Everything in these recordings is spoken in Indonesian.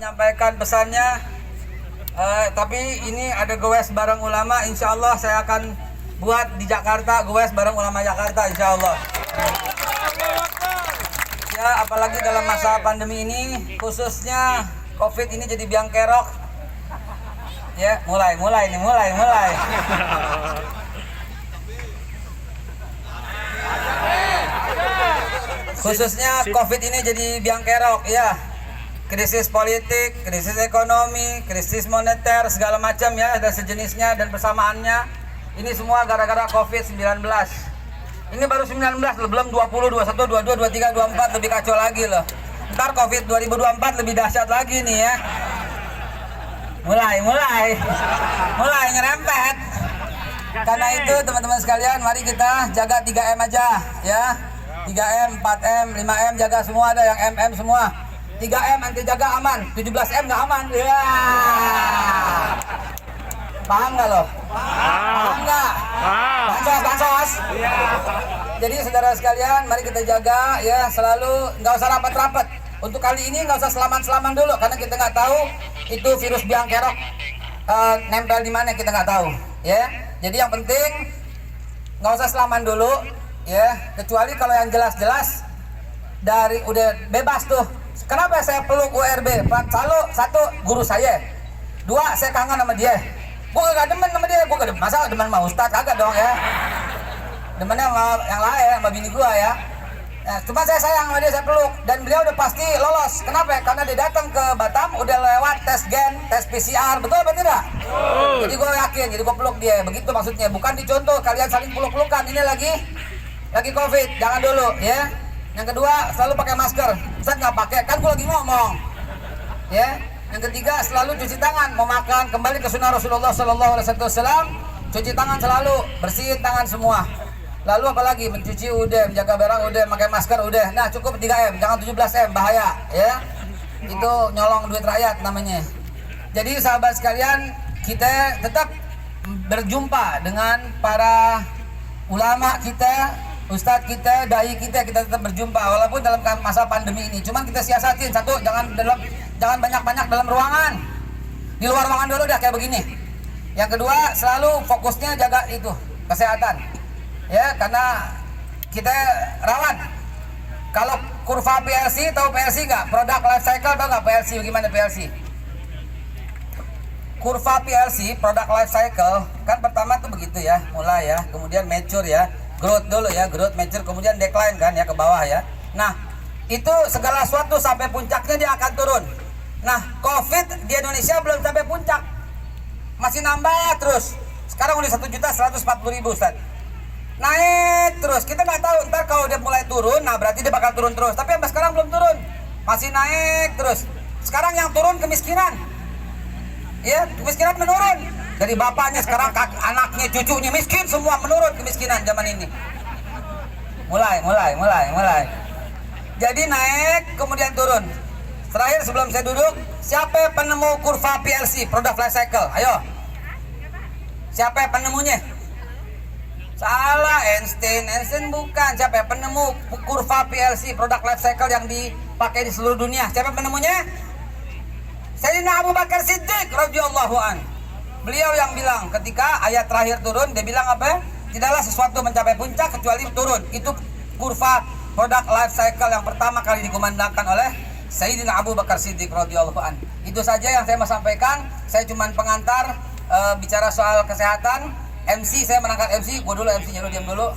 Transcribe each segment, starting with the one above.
menyampaikan pesannya. Tapi ini ada goes bareng ulama, insya Allah saya akan buat di Jakarta, goes bareng ulama Jakarta insya Allah. Ya, apalagi dalam masa pandemi ini, khususnya COVID ini jadi biang kerok. Ya, mulai. Khususnya COVID ini jadi biang kerok, ya. Krisis politik, krisis ekonomi, krisis moneter, segala macam ya, ada sejenisnya dan persamaannya. Ini semua gara-gara COVID-19. Ini baru 19 loh, belum 20, 21, 22, 23, 24 lebih kacau lagi loh. Ntar COVID 2024 lebih dahsyat lagi nih ya. Mulai nyerempet. Karena itu teman-teman sekalian, mari kita jaga 3M aja ya. 3M, 4M, 5M jaga semua, ada yang MM semua. 3M nanti jaga aman, 17M nggak aman. Ya. Paham nggak loh? Paham nggak? Bansos. Jadi saudara sekalian, mari kita jaga ya, selalu nggak usah rapat-rapat. Untuk kali ini nggak usah selaman-selaman dulu, karena kita nggak tahu itu virus biang kerok nempel di mana, kita nggak tahu. Ya, jadi yang penting nggak usah selaman dulu. Ya, kecuali kalau yang jelas-jelas dari udah bebas tuh. Kenapa saya peluk URB? Satu, guru saya. 2, saya kangen sama dia. Gue gak demen sama dia, gue gak demen. Masa demen sama Ustadz? Kagak dong ya. Demennya sama yang lain, sama bini gue ya. Nah, cuma saya sayang sama dia, saya peluk. Dan beliau udah pasti lolos. Kenapa? Karena dia datang ke Batam, udah lewat tes gen, tes PCR. Betul apa tidak? Jadi gue yakin, jadi gue peluk dia. Begitu maksudnya. Bukan dicontoh, kalian saling peluk-pelukan. Ini lagi COVID, jangan dulu ya. Yang kedua, selalu pakai masker. Ustaz nggak pakai, kan gue lagi ngomong. Ya. Yang ketiga, selalu cuci tangan. Mau makan, kembali ke sunnah Rasulullah SAW. Cuci tangan selalu, bersihin tangan semua. Lalu apalagi? Mencuci udah, menjaga barang udah, pakai masker udah. Nah cukup 3M, jangan 17M, bahaya ya. Itu nyolong duit rakyat namanya. Jadi sahabat sekalian, kita tetap berjumpa dengan para ulama kita, ustadz kita, dai kita tetap berjumpa walaupun dalam masa pandemi ini. Cuman kita siasatin, satu, jangan banyak-banyak dalam ruangan. Di luar ruangan dulu udah kayak begini. Yang kedua, selalu fokusnya jaga itu kesehatan. Ya, karena kita rawan. Kalau kurva PLC, tahu PLC nggak? Product life cycle, tahu nggak PLC? Bagaimana PLC? Kurva PLC, product life cycle, kan pertama tuh begitu ya, mulai ya, kemudian mature ya. Growth dulu ya, growth, mature, kemudian decline kan ya, ke bawah ya. Nah, itu segala sesuatu sampai puncaknya dia akan turun. Nah, COVID di Indonesia belum sampai puncak, masih nambah terus. Sekarang udah 1.140.000 Ustaz. Naik terus, kita nggak tahu ntar kalau dia mulai turun, nah berarti dia bakal turun terus. Tapi sampai sekarang belum turun, masih naik terus. Sekarang yang turun kemiskinan, ya kemiskinan menurun. Dari bapaknya sekarang anaknya, cucunya miskin, semua menurun kemiskinan zaman ini. Mulai. Jadi naik kemudian turun. Terakhir sebelum saya duduk, siapa penemu kurva PLC, product life cycle? Ayo. Siapa penemunya? Salah, Einstein bukan. Siapa penemu kurva PLC, product life cycle yang dipakai di seluruh dunia? Siapa penemunya? Sayyidina Abu Bakar Siddiq radhiyallahu anhu. Beliau yang bilang ketika ayat terakhir turun, dia bilang apa? Tidaklah sesuatu mencapai puncak kecuali turun. Itu kurva product life cycle yang pertama kali dikumandangkan oleh Sayyidina Abu Bakar Siddiq radhiyallahu anhu. Itu saja yang saya mau sampaikan. Saya cuma pengantar bicara soal kesehatan. MC, saya menangkap MC. Gua dulu MC-nya, lu diam dulu.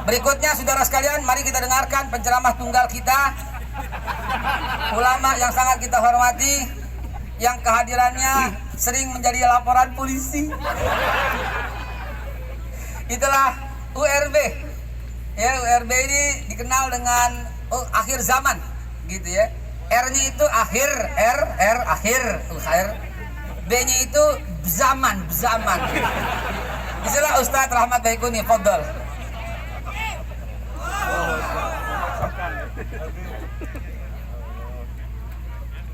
Berikutnya saudara sekalian, mari kita dengarkan penceramah tunggal kita, ulama yang sangat kita hormati, yang kehadirannya sering menjadi laporan polisi. Itulah URB. Ya, URB ini dikenal dengan akhir zaman, gitu ya. R-nya itu akhir, R akhir, akhir. B-nya itu zaman. Itulah Ustadz Rahmat Baikuni, fadhol.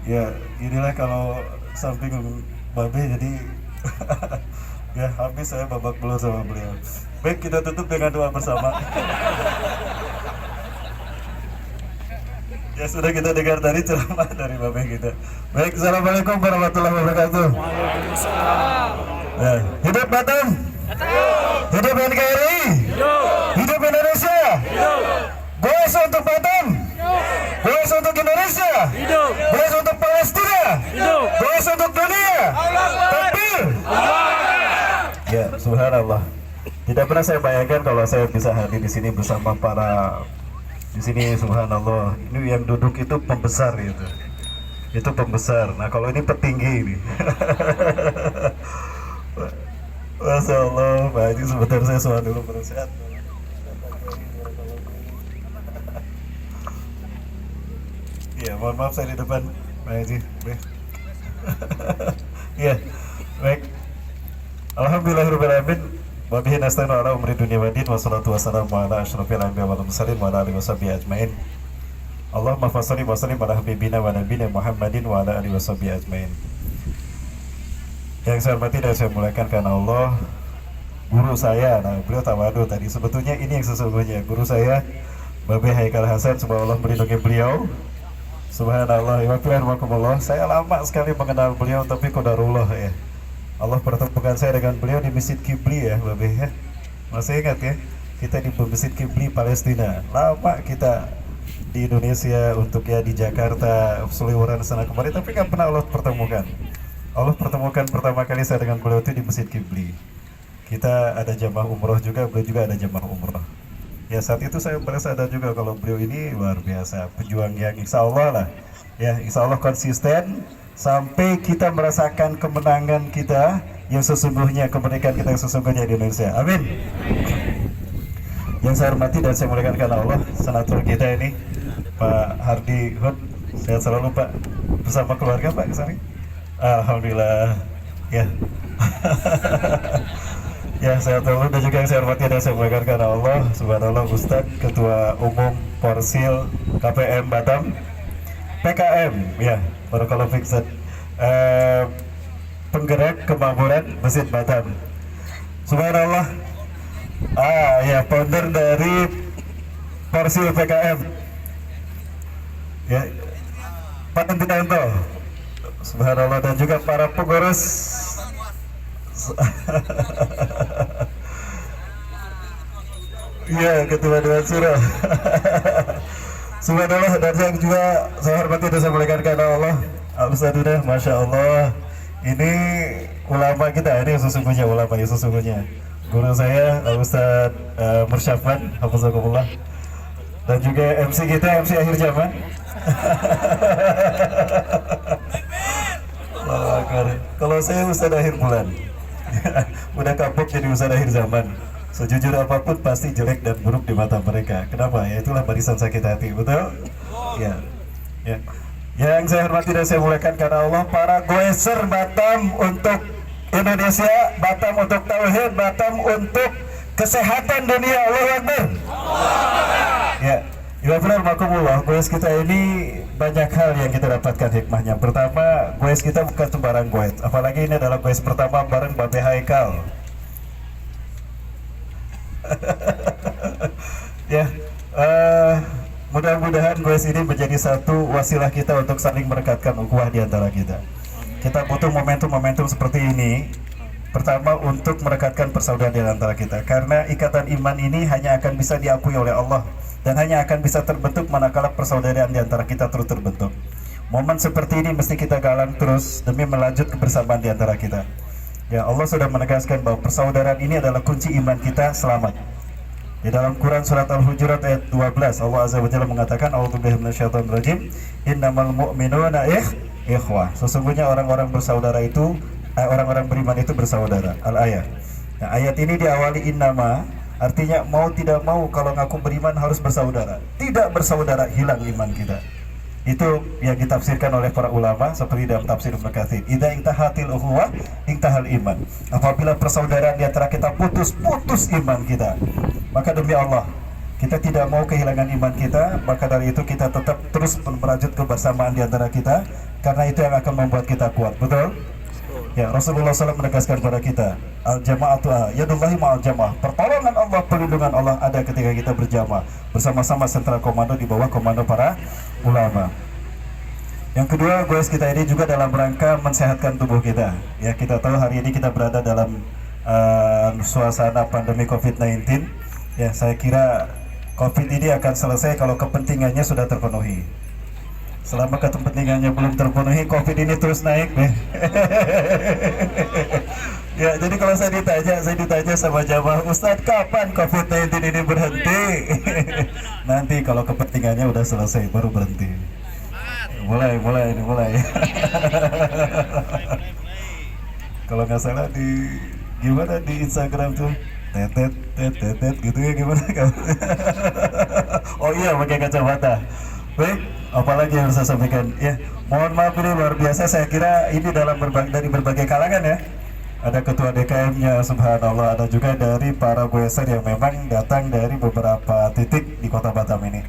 Ya, inilah kalau samping babe jadi ya habis saya babak belur sama beliau. Baik, kita tutup dengan doa bersama. Ya sudah kita dengar tadi ceramah dari Bapak kita. Baik, assalamualaikum warahmatullahi wabarakatuh. Nah, hidup Batam, hidup NKRI, hidup Indonesia, goes untuk Batam, goes untuk Indonesia, goes untuk Palestina, goes untuk dunia. Takbir. Ya, subhanallah. Tidak pernah saya bayangkan kalau saya bisa hadir di sini bersama para di sini, subhanallah. Ini yang duduk itu pembesar itu. Itu pembesar. Nah, kalau ini petinggi ini. Masya Allah, Pak Haji sebentar saya soal dulu bersehat. Iya, mohon maaf saya di depan Pak Haji. Iya, baik. Alhamdulillahirrahmanirrahim. Wa bihi nasta'inu ala umri dunia wa din, wassalatu wassalamu ala asyrafil anbiya wal mursalin wa ala alihi washabihi ajmain. Allahumma fassalli wa sallim ala habibina wa nabiyina Muhammadin wa ala alihi washabihi ajmain. Yang saya hormati dan saya muliakan karena Allah, guru saya, nah beliau tawadu tadi, sebetulnya ini yang sesungguhnya guru saya, Babe Haikal Hasan, semoga Allah melindungi beliau. Subhanallah, wa saya lama sekali mengenal beliau, tapi qadarullah ya. Allah pertemukan saya dengan beliau di Masjid Kibli ya, Babe ya. Masih ingat ya? Kita di Masjid Kibli Palestina. Lama kita di Indonesia untuk ya di Jakarta, seliweran sana kemari, tapi kan pernah Allah pertemukan. Allah pertemukan pertama kali saya dengan beliau itu di Masjid Kibli. Kita ada jamaah umroh juga, beliau juga ada jamaah umroh. Ya saat itu saya merasa ada juga kalau beliau ini luar biasa, pejuang yang insya Allah lah, ya insya Allah konsisten sampai kita merasakan kemenangan kita yang sesungguhnya, kemerdekaan kita yang sesungguhnya di Indonesia. Amin. Yang saya hormati dan saya muliakan karena Allah, senator kita ini Pak Hardi Hud, sehat selalu Pak, bersama keluarga Pak kesana. Alhamdulillah. Ya. Ya, saya tahu dan juga yang saya hormati dan saya muliakan karena Allah, subhanallah, Ustadz Ketua Umum Porsil KPM Batam, PKM, ya, barakallahu fiik, penggerak kemakmuran Masjid Batam. Subhanallah. Ya, founder dari Porsil PKM. Ya, Pak Antinanto. Subhanallah, dan juga para pengurus. Iya, Ketua Dewan Syuro. Subhanallah, dan saya juga saya hormati dan saya muliakan karena Allah. Al-Ustadzuna, Masya Allah, ini ulama kita, ini sesungguhnya ulama yang sesungguhnya. Guru saya Al-Ustadz Mursyafan, hafizakumullah, dan juga MC kita, MC akhir zaman. Kalau saya Ustadz akhir bulan. Udah kapok jadi Ustadz akhir zaman. Sejujur apapun pasti jelek dan buruk di mata mereka. Kenapa? Ya itulah barisan sakit hati, betul? Ya. Ya. Yang saya hormati dan saya muliakan karena Allah, para goeser Batam untuk Indonesia, Batam untuk tauhid, Batam untuk kesehatan dunia. Allahu Akbar. Ya. Ya benar, makumullah, goes kita ini banyak hal yang kita dapatkan hikmahnya. Pertama, goes kita bukan sembarang goes, apalagi ini adalah goes pertama bareng Babe Haikal. Ya, mudah-mudahan goes ini menjadi satu wasilah kita untuk saling merekatkan ukhuwah di antara kita. Kita butuh momentum-momentum seperti ini. Pertama, untuk merekatkan persaudaraan di antara kita, karena ikatan iman ini hanya akan bisa diakui oleh Allah dan hanya akan bisa terbentuk manakala persaudaraan di antara kita terus terbentuk. Momen seperti ini mesti kita galang terus demi melanjut kebersamaan di antara kita. Ya, Allah sudah menegaskan bahwa persaudaraan ini adalah kunci iman kita selamat. Di dalam Quran surat Al-Hujurat ayat 12, Allah Azza wa Jalla mengatakan, A'udzubillahi minasyaitonir rajim, innamal mu'minuna ikhwah. Sesungguhnya orang-orang bersaudara itu, orang-orang beriman itu bersaudara. Al-ayat. Nah, ayat ini diawali innama, artinya mau tidak mau kalau ngaku beriman harus bersaudara. Tidak bersaudara hilang iman kita. Itu yang ditafsirkan oleh para ulama seperti dalam tafsir Ibnu Katsir. Idza intahatil ukhuwah intahal iman. Apabila persaudaraan di antara kita putus iman kita. Maka demi Allah, kita tidak mau kehilangan iman kita, maka dari itu kita tetap terus merajut kebersamaan di antara kita, karena itu yang akan membuat kita kuat. Betul? Ya, Rasulullah SAW menegaskan kepada kita, al-jama'atu yadullahi ma'al jama'ah. Pertolongan Allah, perlindungan Allah ada ketika kita berjamaah bersama-sama sentra komando di bawah komando para ulama. Yang kedua, goes kita ini juga dalam rangka mensehatkan tubuh kita. Ya, kita tahu hari ini kita berada dalam suasana pandemi COVID-19. Ya, saya kira COVID ini akan selesai kalau kepentingannya sudah terpenuhi. Selama kepentingannya belum terpenuhi, COVID ini terus naik deh. Ya, jadi kalau saya ditanya sama jamaah, Ustadz, kapan COVID-19 ini berhenti? Nanti kalau kepentingannya udah selesai baru berhenti. Mulai. Kalau nggak salah gimana di Instagram tuh, tetet gitu ya, gimana kan? Oh iya, pakai kacamata. Baik, apalagi yang saya sampaikan ya. Mohon maaf, ini luar biasa. Saya kira ini dari berbagai kalangan ya. Ada ketua DKM-nya, subhanallah. Ada juga dari para goeser yang memang datang dari beberapa titik di kota Batam ini.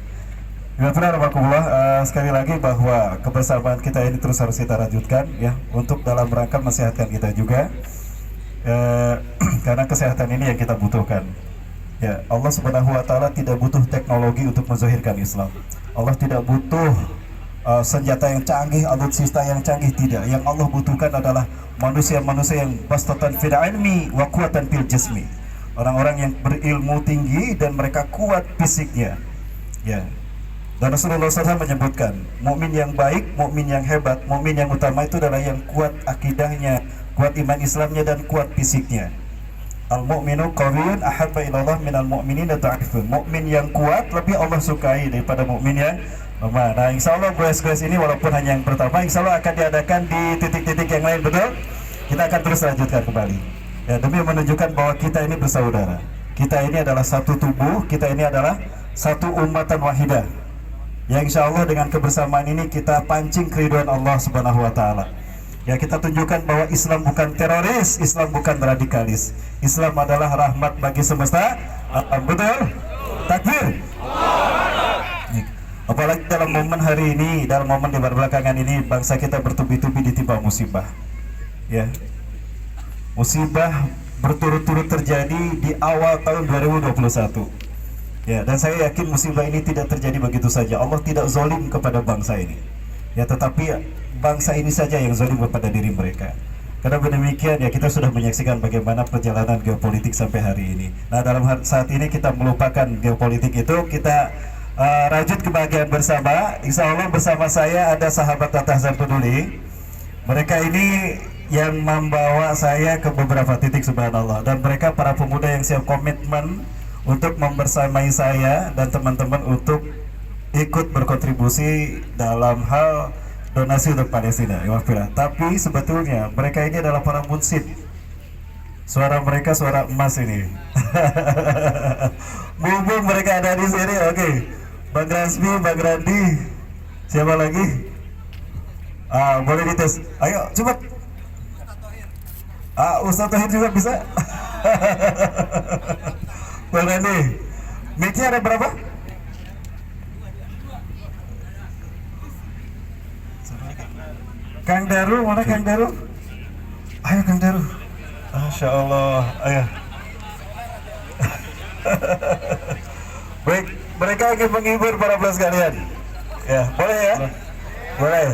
Benar, sekali lagi bahwa kebersamaan kita ini terus harus kita lanjutkan ya, untuk dalam rangka mensehatkan kita juga, karena kesehatan ini yang kita butuhkan. Ya, Allah Subhanahu wa Ta'ala tidak butuh teknologi untuk menzahirkan Islam. Allah tidak butuh senjata yang canggih, alutsista yang canggih, tidak. Yang Allah butuhkan adalah manusia-manusia yang bastatan fil ilmi wa quwatan fil jismi. Orang-orang yang berilmu tinggi dan mereka kuat fisiknya. Ya. Dan Rasulullah SAW menyebutkan, mukmin yang baik, mukmin yang hebat, mukmin yang utama itu adalah yang kuat akidahnya, kuat iman Islamnya, dan kuat fisiknya. Al-mu'minu qawiyyun ahabba ilallah minal mu'minina ta'ifun. Mukmin yang kuat lebih Allah sukai daripada mukmin yang lemah. Nah, insya Allah goes-goes ini walaupun hanya yang pertama, insya Allah akan diadakan di titik-titik yang lain, betul? Kita akan terus lanjutkan kembali. Ya, demi menunjukkan bahwa kita ini bersaudara. Kita ini adalah satu tubuh, kita ini adalah satu ummatan wahidah. Ya, insya Allah dengan kebersamaan ini kita pancing keridhaan Allah Subhanahu wa Ta'ala. Ya, kita tunjukkan bahwa Islam bukan teroris, Islam bukan radikalis. Islam adalah rahmat bagi semesta alam. Betul? Takbir. Apalagi dalam momen hari ini, dalam momen di belakangan ini, bangsa kita bertubi-tubi ditimpa musibah. Ya, musibah berturut-turut terjadi di awal tahun 2021. Ya, dan saya yakin musibah ini tidak terjadi begitu saja. Allah tidak zalim kepada bangsa ini. Ya, tetapi bangsa ini saja yang zalim kepada diri mereka. Karena demikian ya, kita sudah menyaksikan bagaimana perjalanan geopolitik sampai hari ini. Nah, dalam saat ini kita melupakan geopolitik itu, kita rajut kebahagiaan bersama. Insya Allah bersama saya ada sahabat Tahzan Peduli. Mereka ini yang membawa saya ke beberapa titik, subhanallah. Dan mereka para pemuda yang siap komitmen untuk membersamai saya dan teman-teman untuk ikut berkontribusi dalam hal donasi untuk Palestina. Tapi sebetulnya mereka ini adalah para munsid. Suara mereka suara emas ini. Mumpung mereka ada di sini, oke. Bang Rasmi, Bang Randi, siapa lagi? Boleh dites. Ayo, cepat. Ustadz Tohir juga bisa. Bang Randi, mic-nya ada berapa? Kang Daru, mana Kang Daru? Ayo Kang Daru. Masya Allah, ayo. Baik, mereka ingin menghibur para pelas sekalian. Ya, boleh ya? Boleh.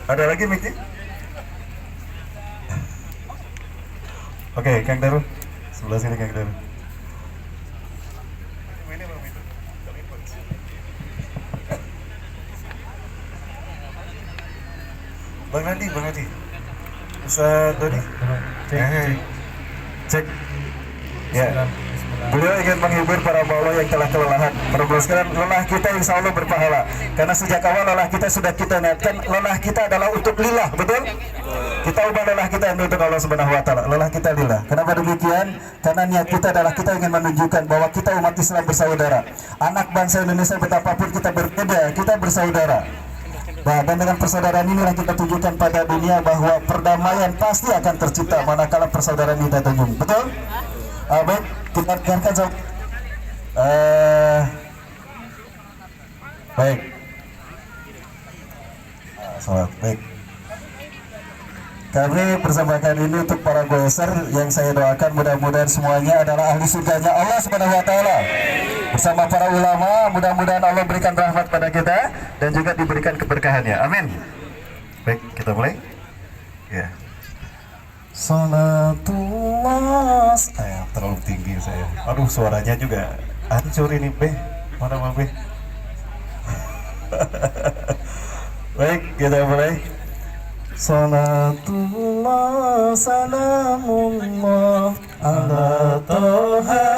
Ada lagi mic-nya? Oke, Kang Daru, sebelah sini Kang Daru. Bang Nadi, Ustaz Dodi. Cek. Ya. Beliau ingin menghibur para bawah yang telah kelelahan. Merumuskan lelah kita insya Allah berpahala. Karena sejak awal lelah kita sudah kita niatkan, lelah kita adalah untuk lillah, betul? Kita ubah lelah kita untuk Allah Subhanahu wa Ta'ala. Lelah kita lillah. Kenapa demikian? Karena niat kita adalah kita ingin menunjukkan bahwa kita umat Islam bersaudara. Anak bangsa Indonesia betapapun kita berbeda, kita bersaudara. Nah, dan dengan persaudaraan inilah kita tunjukkan pada dunia bahwa perdamaian pasti akan tercipta manakala persaudaraan ini terjun. Betul? Baik, kita dengarkan jawab. Baik. Salat, baik. Kami persembahkan ini untuk para goeser yang saya doakan mudah-mudahan semuanya adalah ahli surganya Allah Subhanahu wa taala. Bersama para ulama, mudah-mudahan Allah berikan rahmat pada kita dan juga diberikan keberkahannya. Amin. Baik, kita mulai. Ya. Salatullah. Terlalu tinggi saya. Aduh, suaranya juga hancur ini, Beh. Mana Bang Beh? Baik, kita mulai. Salatullah salamullah ala toha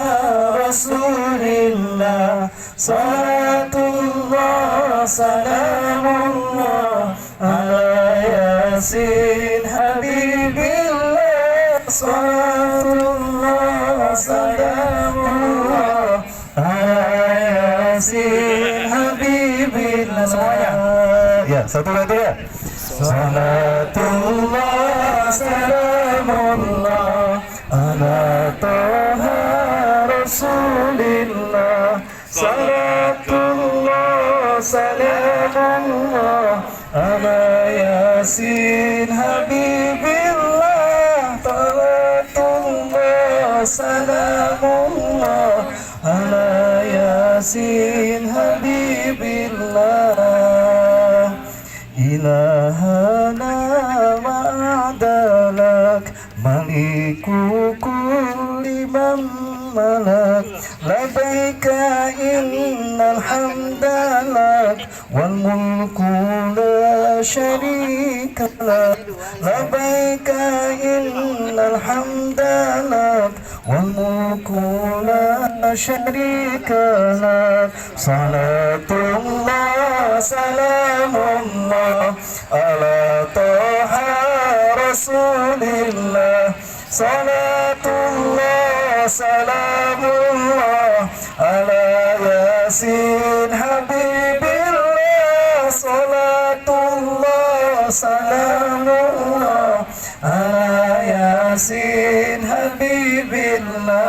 rasulillah. Salatullah salamullah ala yasin habibillah. Salatullah salamullah ala yasin habibillah. Semuanya ya, satu lagi ya. Salatullah salamullah ala toha rasulillah. Salatullah salamullah ala yasin habibillah. Salatullah salamullah ala yasin habibillah. Ilahana ma'adalak maliku kulli man malak. Labaika innal hamdalak wal mulku la syarika lak. Labaika innal hamdalak wal mulku la syarika lak. Salatullah salamullah ala toha rasulillah. Salatullah salamullah ala yasin habibillah. Salatullah salamullah ala yasin habibillah.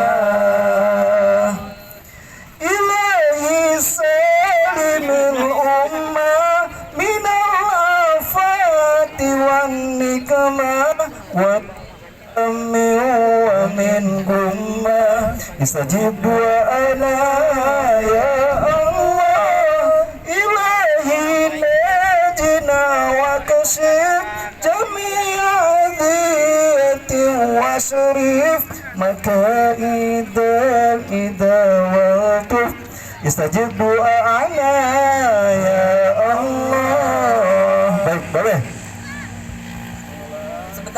Ilahi salimil ummah minal afati wan nikmah wa wa min gumma. Istajib du'ana ya Allah. Ilahi najina wa kashif jami'a dhiyati wa syarif makaidal idawatuf. Istajib du'ana ya Allah. Baik, boleh.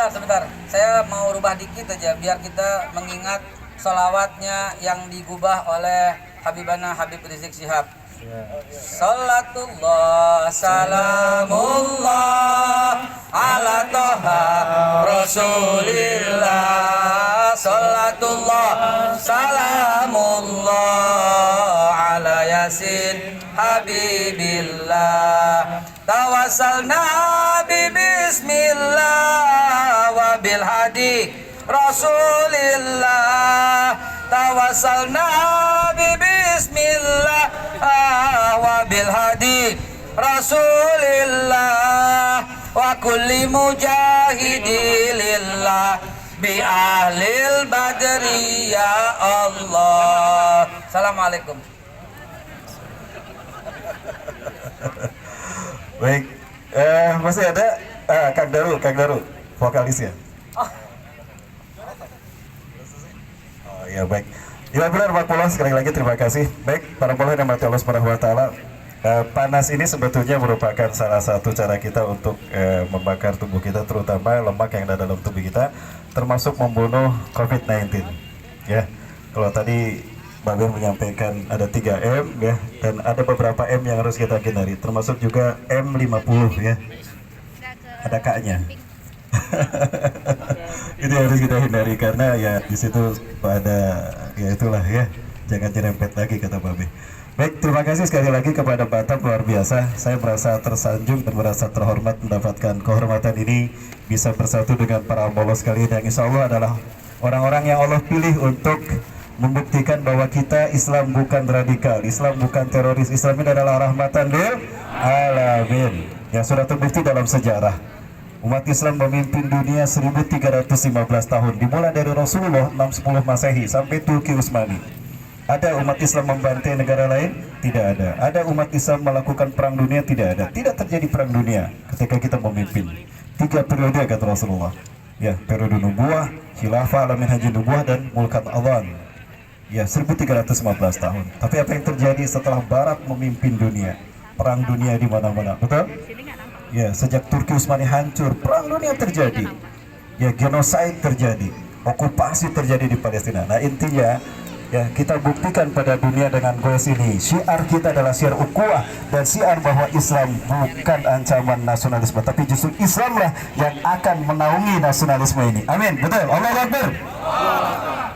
Sebentar, saya mau rubah dikit aja biar kita mengingat sholawatnya yang digubah oleh Habibana Habib Rizik Syihab. Salatullah salamullah ala toha rasulillah. Salatullah salamullah ala yasin habibillah. Tawassalna bismillah wa bil hadi rasulillah. Tawassalna bismillah wa bil hadi rasulillah wa kulli mujahidilillah bi ahlil badri ya Allah. Assalamualaikum. Baik, masih ada Kang Daru, vokalis ya. Oh ya baik. Ya benar Pak Polo, sekali lagi terima kasih. Baik, para polo yang mati Allah Subhanahu wa taala. Panas ini sebetulnya merupakan salah satu cara kita untuk membakar tubuh kita, terutama lemak yang ada dalam tubuh kita, termasuk membunuh COVID-19. Ya, kalau tadi Mbak Ben menyampaikan ada 3M ya, dan ada beberapa M yang harus kita hindari, termasuk juga M50 ya. Ada K-nya. Itu harus kita hindari karena ya di situ ada ya itulah ya, jangan nyerempet lagi kata Mbak Ben. Baik, terima kasih sekali lagi kepada Batam, luar biasa. Saya merasa tersanjung dan merasa terhormat mendapatkan kehormatan ini, bisa bersatu dengan para bolos sekalian yang insya Allah adalah orang-orang yang Allah pilih untuk membuktikan bahwa kita Islam bukan radikal, Islam bukan teroris, Islam ini adalah rahmatan lil alamin yang sudah terbukti dalam sejarah. Umat Islam memimpin dunia 1315 tahun, dimulai dari Rasulullah 610 Masehi sampai Turki Utsmani. Ada umat Islam membantai negara lain? Tidak ada. Ada umat Islam melakukan perang dunia? Tidak ada. Tidak terjadi perang dunia ketika kita memimpin. 3 periode kata Rasulullah. Ya, periode nubuah, khilafah, alamin haji nubuah, dan mulkat adhan. Ya, 1315 tahun. Tapi apa yang terjadi setelah Barat memimpin dunia? Perang dunia di mana-mana, betul? Ya, sejak Turki Utsmani hancur, perang dunia terjadi. Ya, genosid terjadi, okupasi terjadi di Palestina. Nah, intinya ya kita buktikan pada dunia dengan goes ini. Syiar kita adalah syiar ukhuwah dan syiar bahwa Islam bukan ancaman nasionalisme, tapi justru Islamlah yang akan menaungi nasionalisme ini. Amin. Betul. Allahu Akbar.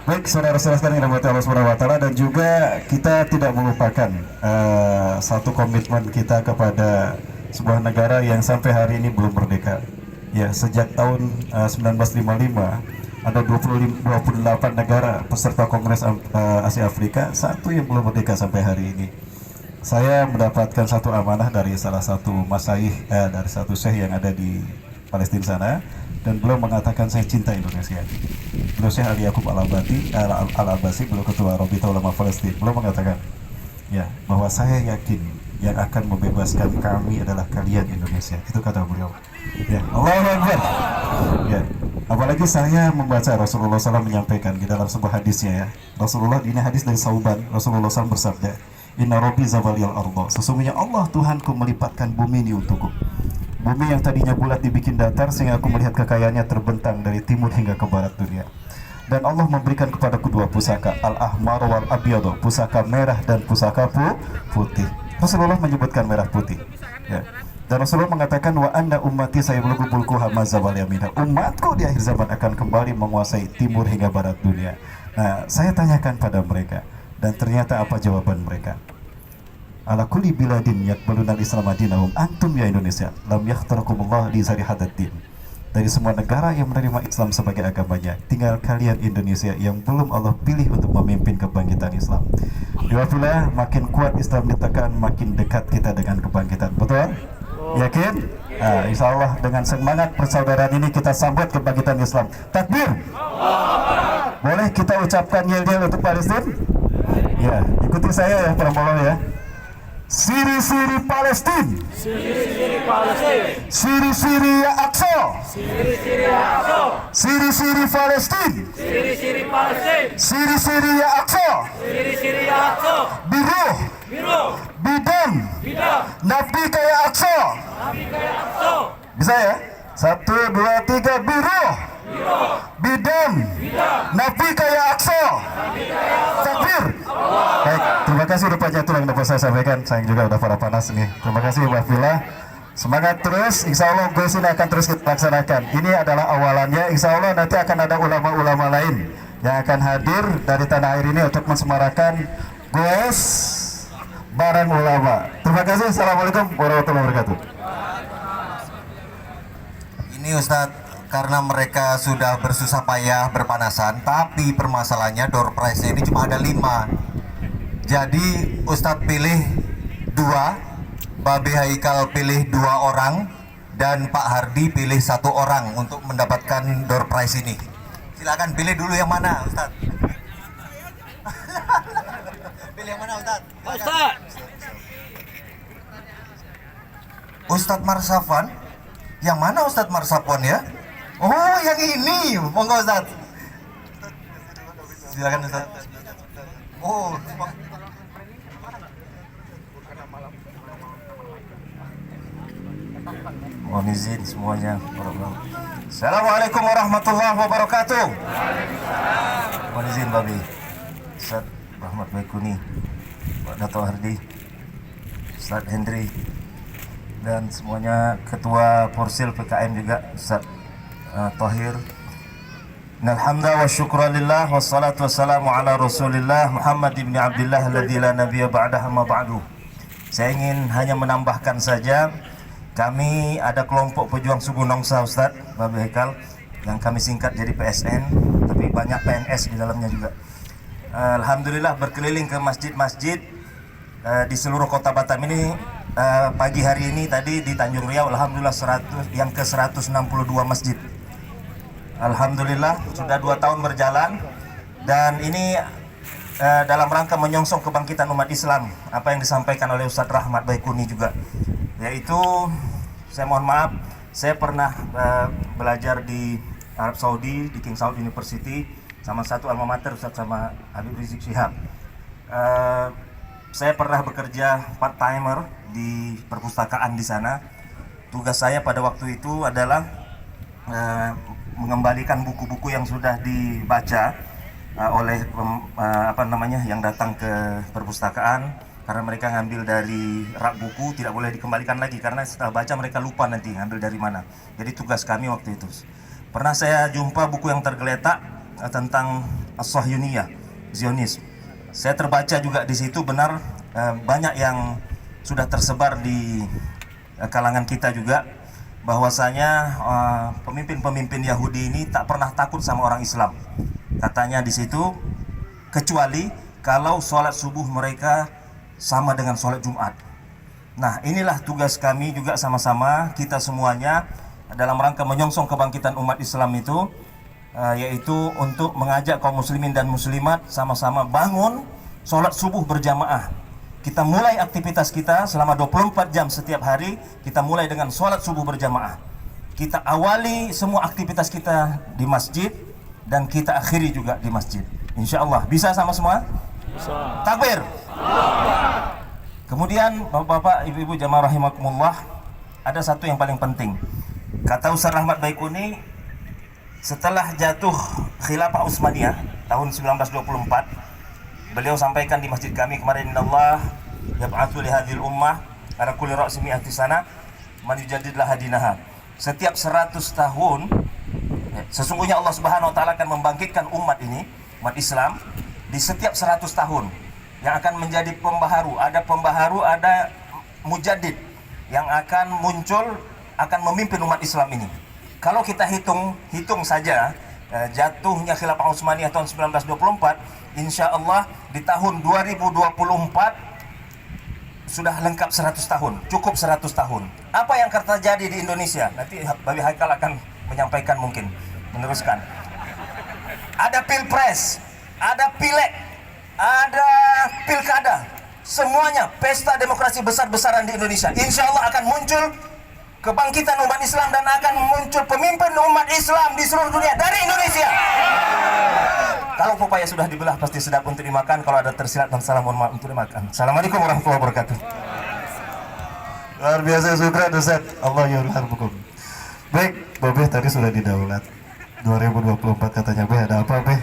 Baik, saudara-saudara sekalian yang dirahmati Allah Subhanahu wa taala, dan juga kita tidak melupakan satu komitmen kita kepada sebuah negara yang sampai hari ini belum merdeka. Ya, sejak tahun 1955 ada 28 negara peserta Kongres Asia Afrika, satu yang belum merdeka sampai hari ini. Saya mendapatkan satu amanah dari salah satu masyayikh dari satu syekh yang ada di Palestina sana, dan beliau mengatakan saya cinta Indonesia. Beliau Syekh Ali Yaqub Al-Abbasi, beliau ketua Rabita Ulama Palestina. Beliau mengatakan ya bahwa saya yakin yang akan membebaskan kami adalah kalian Indonesia. Itu kata beliau. Ya, Allahu Akbar. Ya, apalagi saya membaca Rasulullah SAW menyampaikan di dalam sebuah hadisnya ya. Rasulullah, ini hadis dari Sauban, Rasulullah SAW bersabda, Inna Rabbi zawaliyal ardo. Sesungguhnya Allah Tuhanku melipatkan bumi ini untukku. Bumi yang tadinya bulat dibikin datar sehingga aku melihat kekayaannya terbentang dari timur hingga ke barat dunia. Dan Allah memberikan kepadaku 2 pusaka, al-ahmar wal abyad, pusaka merah dan pusaka putih. Rasulullah menyebutkan merah putih. Ya. Dan Rasulullah mengatakan wa anna ummati sayablugu bulkuha mazawal yaminha. Umatku di akhir zaman akan kembali menguasai timur hingga barat dunia. Nah, saya tanyakan pada mereka, dan ternyata apa jawaban mereka? Ala kulli biladin yaqbaluna al-islam dinahum antum ya Indonesia lam yakhtarakumullah li zari hadaddin. Dari semua negara yang menerima Islam sebagai agamanya, tinggal kalian Indonesia yang belum Allah pilih untuk memimpin kebangkitan Islam. Diwafilah, makin kuat Islam ditekan, makin dekat kita dengan kebangkitan. Betul? Yakin? Nah, insya Allah dengan semangat persaudaraan ini kita sambut kebangkitan Islam. Takbir! Boleh kita ucapkan yel-yel untuk Palestina? Ya, ikuti saya ya, Pramono ya. Siri-siri Palestina, Siri-siri Palestina, siri-siri ya Aqsa, siri-siri Aqsa, siri-siri Palestina, siri-siri Palestina, siri-siri ya Aqsa, siri-siri Aqsa, biruh, biru, bidang, bidang, nabi kaya Aqsa. nabi kaya Aqsa, Bisa ya? 1, 2, 3, biruh, bidang, nabi kaya Aqsa. Takbir. Baik, terima kasih udah banyak tuh yang dapat saya sampaikan. Saya juga udah pada panas nih. Terima kasih Mbak Vila. Semangat terus, insya Allah goes ini akan terus kita laksanakan. Ini adalah awalannya, insya Allah nanti akan ada ulama-ulama lain yang akan hadir dari tanah air ini untuk mensemarakan goes bareng ulama. Terima kasih, Assalamualaikum warahmatullahi wabarakatuh. Ini Ustadz, karena mereka sudah bersusah payah berpanasan, tapi permasalahannya door prize-nya ini cuma ada 5. Jadi Ustadz pilih 2, Babe Haikal pilih 2 orang, dan Pak Hardi pilih 1 orang untuk mendapatkan door prize ini. Silakan pilih dulu yang mana Ustadz. Pilih yang mana Ustadz? Ustaz, Ustadz Marsafwan. Yang mana Ustadz Marsafwan ya? Oh, yang ini. Monggo Ustadz. Silakan Ustadz. Oh, mohon izin semuanya. Assalamualaikum warahmatullahi wabarakatuh. Mohon izin Babi Ustadz Rahmat Baikuni, Pak Dato Hardi, Ustadz Hendri, dan semuanya ketua Porsil PKM juga, Ustadz Tahir. Alhamdulillah wa syukralillah wassalatu wassalamu ala rasulillah Muhammad ibn Abdullah alladzi la nabiyya ba'dahu ma ba'du. Saya ingin hanya menambahkan saja, kami ada kelompok pejuang suku Nongsa Ustadz Babe Haikal, yang kami singkat jadi PSN, tapi banyak PNS di dalamnya juga. Alhamdulillah berkeliling ke masjid-masjid di seluruh kota Batam ini, pagi hari ini tadi di Tanjung Riau, alhamdulillah yang ke 162 masjid. Alhamdulillah sudah 2 tahun berjalan, dan ini dalam rangka menyongsong kebangkitan umat Islam, apa yang disampaikan oleh Ustadz Rahmat Baikuni juga, yaitu saya mohon maaf, saya pernah belajar di Arab Saudi, di King Saud University, sama satu alma mater Ustadz sama Habib Rizik Syihab. Saya pernah bekerja part timer di perpustakaan di sana. Tugas saya pada waktu itu adalah mengembalikan buku-buku yang sudah dibaca oleh yang datang ke perpustakaan, karena mereka ngambil dari rak buku, tidak boleh dikembalikan lagi karena setelah baca mereka lupa nanti ngambil dari mana. Jadi tugas kami waktu itu. Pernah saya jumpa buku yang tergeletak tentang As-Sahyuniyah, Zionis. Saya terbaca juga di situ, benar banyak yang sudah tersebar di kalangan kita juga, bahwasanya pemimpin-pemimpin Yahudi ini tak pernah takut sama orang Islam. Katanya di situ, kecuali kalau sholat subuh mereka sama dengan sholat Jumat. Nah, inilah tugas kami juga sama-sama kita semuanya dalam rangka menyongsong kebangkitan umat Islam itu, yaitu untuk mengajak kaum muslimin dan muslimat sama-sama bangun sholat subuh berjamaah. Kita mulai aktivitas kita selama 24 jam setiap hari, kita mulai dengan sholat subuh berjamaah. Kita awali semua aktivitas kita di masjid, dan kita akhiri juga di masjid. Insya Allah, bisa sama semua? Takbir. Kemudian bapak-bapak, ibu-ibu jamaah rahimakumullah, ada satu yang paling penting. Kata Ustaz Rahmat Baikuni, setelah jatuh Khilafah Utsmaniyah tahun 1924, beliau sampaikan di masjid kami kemarin, Allah yab'atsu li hadhil ummah ala kulli ra'si mi'ati sana man yujaddid laha dinaha. Setiap 100 tahun sesungguhnya Allah Subhanahu wa taala akan membangkitkan umat ini, umat Islam, di setiap 100 tahun yang akan menjadi pembaharu. Ada pembaharu, ada mujaddid yang akan muncul, akan memimpin umat Islam ini. Kalau kita hitung saja jatuhnya Khilafah Utsmaniyah tahun 1924, insya Allah di tahun 2024 sudah lengkap 100 tahun, cukup 100 tahun. Apa yang akan terjadi di Indonesia? Nanti Babi Haikal akan menyampaikan, mungkin meneruskan. Ada pilpres, ada pileg, ada pilkada, semuanya pesta demokrasi besar-besaran di Indonesia. Insya Allah akan muncul kebangkitan umat Islam, dan akan muncul pemimpin umat Islam di seluruh dunia dari Indonesia. Kalau pepaya sudah dibelah pasti sedap untuk dimakan. Kalau ada tersilat dan salah, mohon maaf untuk dimakan. Assalamualaikum warahmatullahi wabarakatuh. Luar biasa, syukran Ustaz. Allah yarhamkum. Baik, Babe tadi sudah didaulat 2024 katanya. Be, ada apa, Be?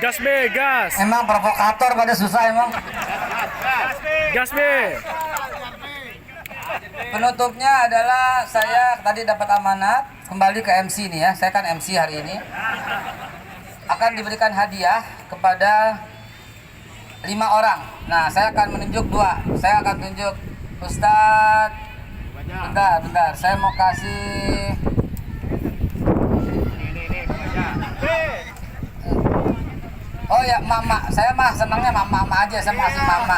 Gas be, gas. Emang provokator pada susah emang. Gas be. Penutupnya adalah saya tadi dapat amanat kembali ke MC nih ya. Saya kan MC hari ini. Akan diberikan hadiah kepada 5 orang. Nah, saya akan menunjuk 2. Saya akan tunjuk Ustadz. Bentar. Saya mau kasih. Oh ya, mama. Saya mah senangnya mama aja. Saya mau kasih mama.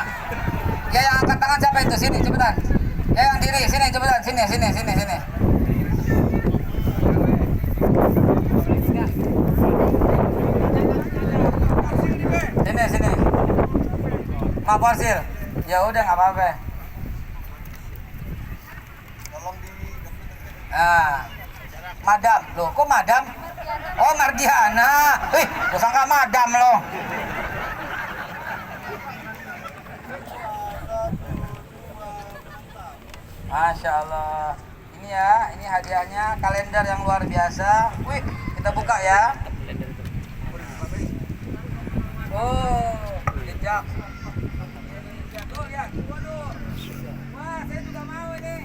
Ya, yang angkat tangan siapa itu? Sini, cepetan. Ya, yang diri, sini, cepetan. Sini. Sini. Mak Porsil. Ya udah, nggak apa-apa. Nah, madam. Loh, kok madam? Oh, Mardiana. Gue sangka madam loh. Masya Allah. Ini ya, ini hadiahnya, kalender yang luar biasa. Wih, kita buka ya. Oh, jejak. Tuh lihat, waduh. Wah, saya juga mau ini.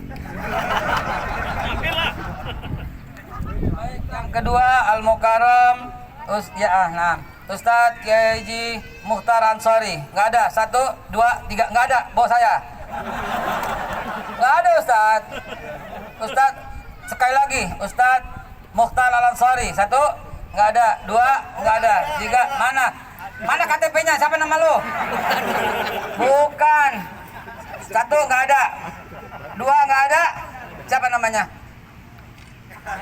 Baik, yang kedua Al-Mukarram Ustadz Kiai Haji Mukhtar Ansori. Nggak ada, 1, 2, 3, nggak ada, bawa saya. Nggak ada Ustadz sekali lagi, Ustadz Mukhtar Al Ansori. 1, nggak ada. 2, nggak ada. 3, mana? Mana KTP-nya? Siapa nama lu? Bukan. 1 nggak ada. 2 nggak ada. Siapa namanya?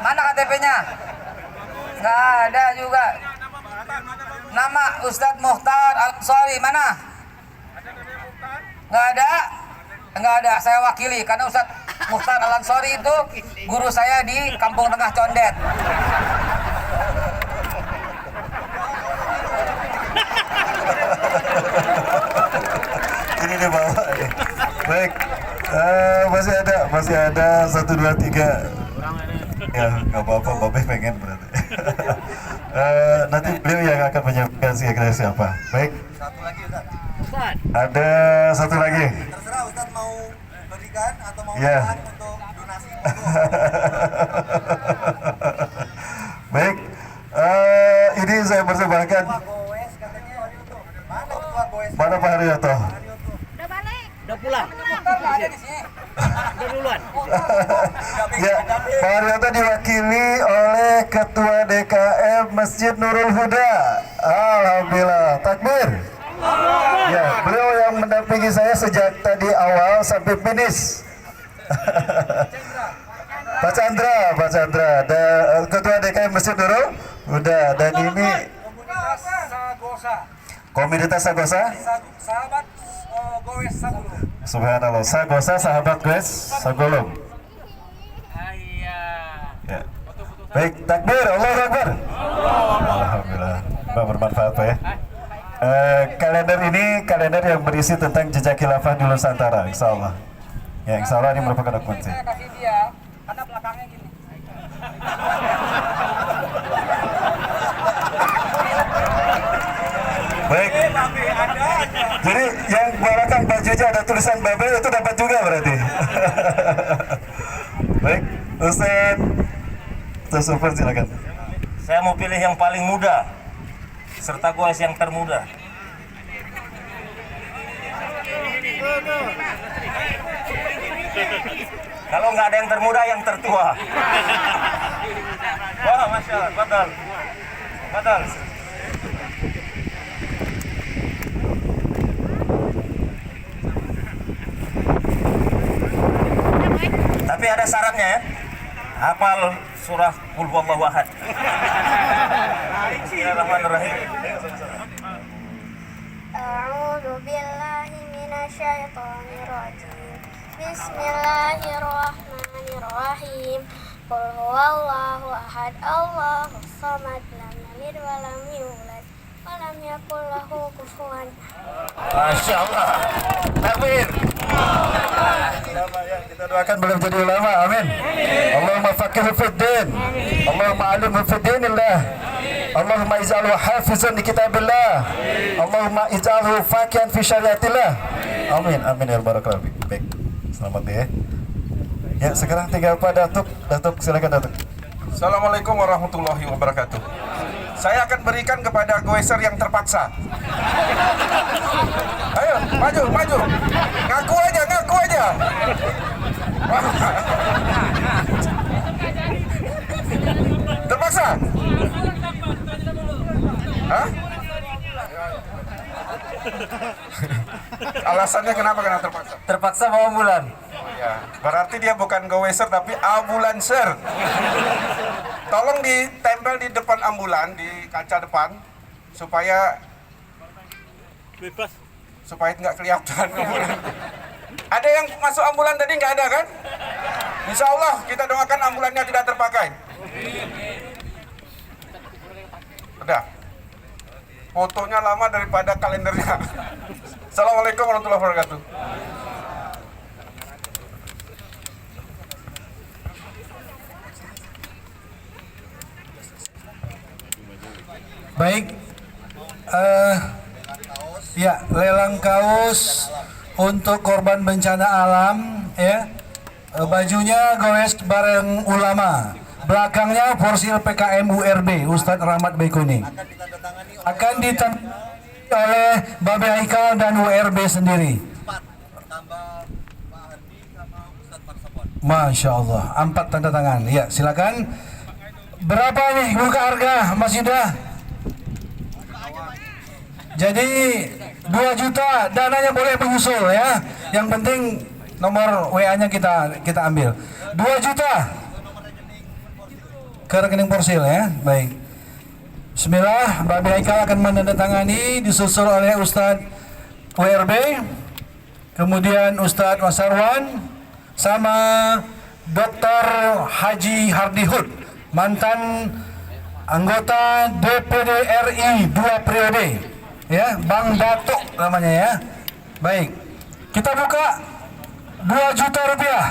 Mana KTP-nya? Nggak ada juga. Nama Ustadz Mukhtar Al-Ansori mana? Nggak ada. Nggak ada. Saya wakili karena Ustadz Mukhtar Al-Ansori itu guru saya di Kampung Tengah Condet. Ini di bawah. Baik, masih ada 1, 2, 3. Ya, nggak apa-apa, Babe pengen berarti. Nanti beliau yang akan menyampaikan siapa. Baik. Satu lagi Ustaz. Ada satu lagi. Terserah Ustaz mau berikan atau mau Ya. tahan untuk donasi. Baik, ini saya persembahkan. Goes katanya. Mana ketua Goes? Mana Pak Haryoto? Nggak ada di sini. Ya, Pak Haryoto diwakili oleh Ketua DKM Masjid Nurul Huda. Alhamdulillah, takbir. Ya, beliau yang mendampingi saya sejak tadi awal sampai finish. Pak Chandra, Ketua DKM Masjid Nurul Huda, dan ini Komunitas Sagosa. komunitas Sagosa. Sahabat Goes Sagulung. Subhanallah, Sagosa sahabat Goes Sagulung. Ya. Baik, takbir, Allahu Akbar. Alhamdulillah, bermanfaat Pak ya. Kalender ini kalender yang berisi tentang jejak khilafah di Nusantara, insya Allah. Ya, insya Allah ini merupakan dokumen. Saya kasih dia karena belakangnya gini. Baik. Jadi yang belakang bajunya ada tulisan Babe itu dapat juga berarti. Baik, Ustaz Sofyan silakan. Saya mau pilih yang paling muda serta goes yang termuda. Kalau nggak ada yang termuda, yang tertua. Wah, masya Allah, betul. Tapi ada syaratnya ya. Hafal surah Qul Huwallahu Ahad. Bismillahirrahmanirrahim. A'udzu billahi minasyaitonir rajim. Bismillahirrahmanirrahim. Qul huwallahu ahad, Allahus samad, lam yalid wa lam yulad wa lam yakul lahu kufuwan ahad. Masya Allah. Takbir. Kita doakan beliau menjadi ulama, amin. Allahumma faqihu fid din, Allahumma alimhu fid dinillah, Allahumma ij'alhu hafizan di kitabillah, Allahumma ij'alhu faqihan fi syariatillah. Amin, amin ya rabbal alamin. Baik, selamat ya. Ya, sekarang tinggal Pak Datuk, silakan Datuk. Assalamualaikum warahmatullahi wabarakatuh. Saya akan berikan kepada goeser yang terpaksa. Ayo, maju. Ngaku aja. Terpaksa? Hah? Alasannya kenapa kena terpaksa? Terpaksa bawa ambulan. Ya, berarti dia bukan goeser tapi ambulanser. Tolong ditempel di depan ambulan, di kaca depan, supaya nggak kelihatan ambulan. Ada yang masuk ambulan tadi nggak ada kan? Insya Allah kita doakan ambulannya tidak terpakai. Udah. Fotonya lama daripada kalendernya. Assalamualaikum warahmatullahi wabarakatuh. Baik, ya, lelang kaos untuk korban bencana alam, ya. Bajunya goes bareng ulama, belakangnya forsil PKM URB Ustadz Rahmat Baikuni. Akan ditandai oleh Babe Haikal dan URB sendiri. Masya Allah, 4 tanda tangan. Ya, silakan. Berapa nih buka harga, Mas Yuda? Jadi 2 juta dananya boleh menyusul ya. Yang penting nomor WA-nya kita ambil. 2 juta ke rekening Porsil ya. Baik. Bismillah, Mbak Haikal akan menandatangani, disusul oleh Ustadz WRB, kemudian Ustadz Masarwan, sama Dr. Haji Hardihud, mantan anggota DPD RI 2 periode, ya, Bang Datuk namanya ya. Baik, kita buka 2 juta rupiah.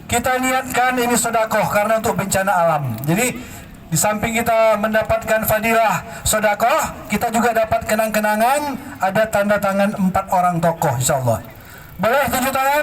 Kita niatkan ini sedekah karena untuk bencana alam. Jadi di samping kita mendapatkan fadilah sedekah, kita juga dapat kenang-kenangan, ada tanda tangan 4 orang tokoh insyaallah. Boleh tunjuk tangan?